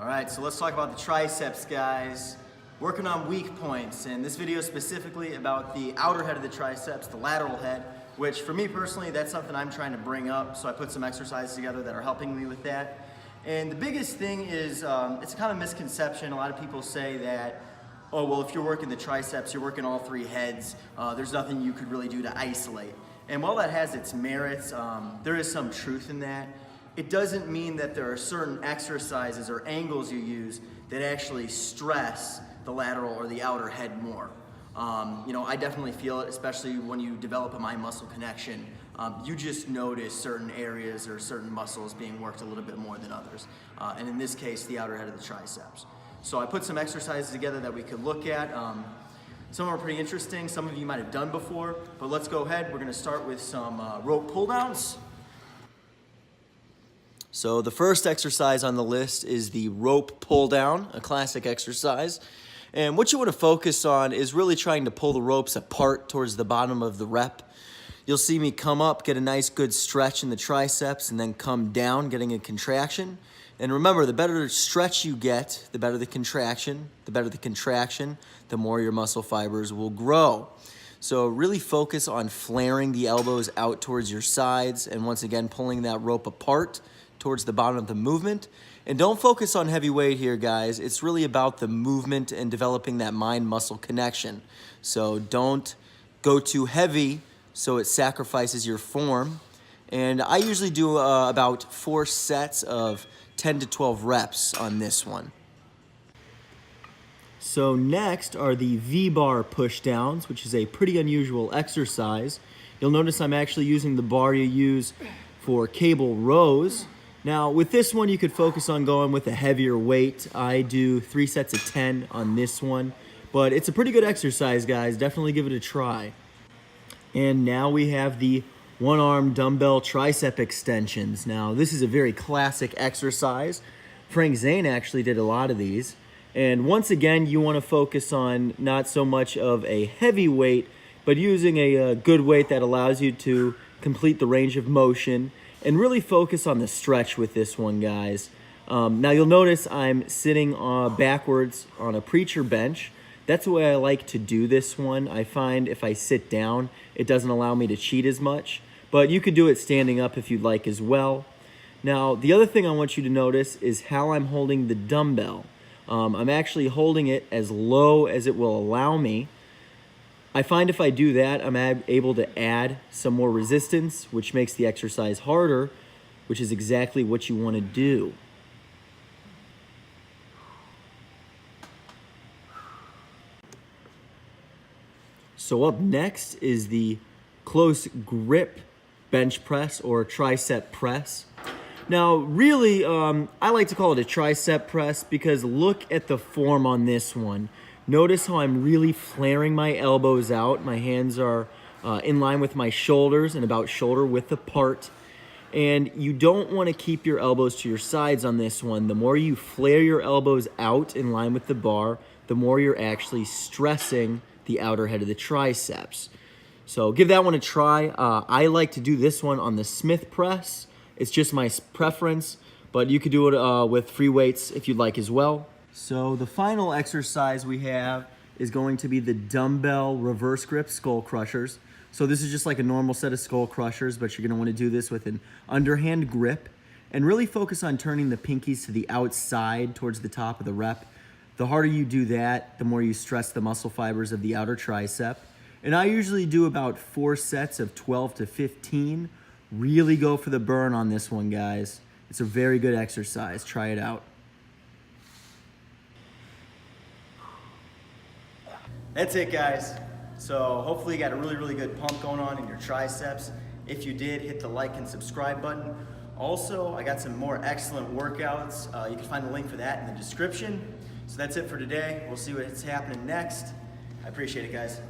All right, so let's talk about the triceps, guys. Working on weak points, and this video is specifically about the outer head of the triceps, the lateral head, which for me personally, that's something I'm trying to bring up, so I put some exercises together that are helping me with that. And the biggest thing is, it's a kind of misconception. A lot of people say that, oh, well, if you're working the triceps, you're working all three heads, there's nothing you could really do to isolate. And while that has its merits, there is some truth in that. It doesn't mean that there are certain exercises or angles you use that actually stress the lateral or the outer head more. I definitely feel it, especially when you develop a mind-muscle connection. You just notice certain areas or certain muscles being worked a little bit more than others. And in this case, the outer head of the triceps. So I put some exercises together that we could look at. Some are pretty interesting, some of you might have done before, but let's go ahead. We're gonna start with some rope pull-downs. So the first exercise on the list is the rope pull down, a classic exercise. And what you want to focus on is really trying to pull the ropes apart towards the bottom of the rep. You'll see me come up, get a nice good stretch in the triceps, and then come down, getting a contraction. And remember, the better stretch you get, the better the contraction. The better the contraction, the more your muscle fibers will grow. So really focus on flaring the elbows out towards your sides, and once again, pulling that rope apart towards the bottom of the movement. And don't focus on heavy weight here, guys. It's really about the movement and developing that mind-muscle connection. So don't go too heavy so it sacrifices your form. And I usually do about 4 sets of 10 to 12 reps on this one. So next are the V-bar pushdowns, which is a pretty unusual exercise. You'll notice I'm actually using the bar you use for cable rows. Now, with this one, you could focus on going with a heavier weight. I do 3 sets of 10 on this one, but it's a pretty good exercise, guys. Definitely give it a try. And now we have the one-arm dumbbell tricep extensions. Now, this is a very classic exercise. Frank Zane actually did a lot of these. And once again, you want to focus on not so much of a heavy weight, but using a good weight that allows you to complete the range of motion. And really focus on the stretch with this one, guys. Now you'll notice I'm sitting backwards on a preacher bench. That's the way I like to do this one. I find if I sit down, it doesn't allow me to cheat as much. But you could do it standing up if you'd like as well. Now, the other thing I want you to notice is how I'm holding the dumbbell. I'm actually holding it as low as it will allow me. I find if I do that, I'm able to add some more resistance, which makes the exercise harder, which is exactly what you want to do. So up next is the close grip bench press or tricep press. Now, really, I like to call it a tricep press because look at the form on this one. Notice how I'm really flaring my elbows out. My hands are in line with my shoulders and about shoulder width apart. And you don't want to keep your elbows to your sides on this one. The more you flare your elbows out in line with the bar, the more you're actually stressing the outer head of the triceps. So give that one a try. I like to do this one on the Smith press. It's just my preference, but you could do it with free weights if you'd like as well. So the final exercise we have is going to be the dumbbell reverse grip skull crushers. So this is just like a normal set of skull crushers, but you're gonna wanna do this with an underhand grip and really focus on turning the pinkies to the outside towards the top of the rep. The harder you do that, the more you stress the muscle fibers of the outer tricep. And I usually do about 4 sets of 12 to 15. Really go for the burn on this one, guys. It's a very good exercise. Try it out. That's it, guys. So hopefully you got a really good pump going on in your triceps. If you did, hit the like and subscribe button. Also, I got some more excellent workouts. You can find the link for that in the description. So that's it for today. We'll see what's happening next. I appreciate it, guys.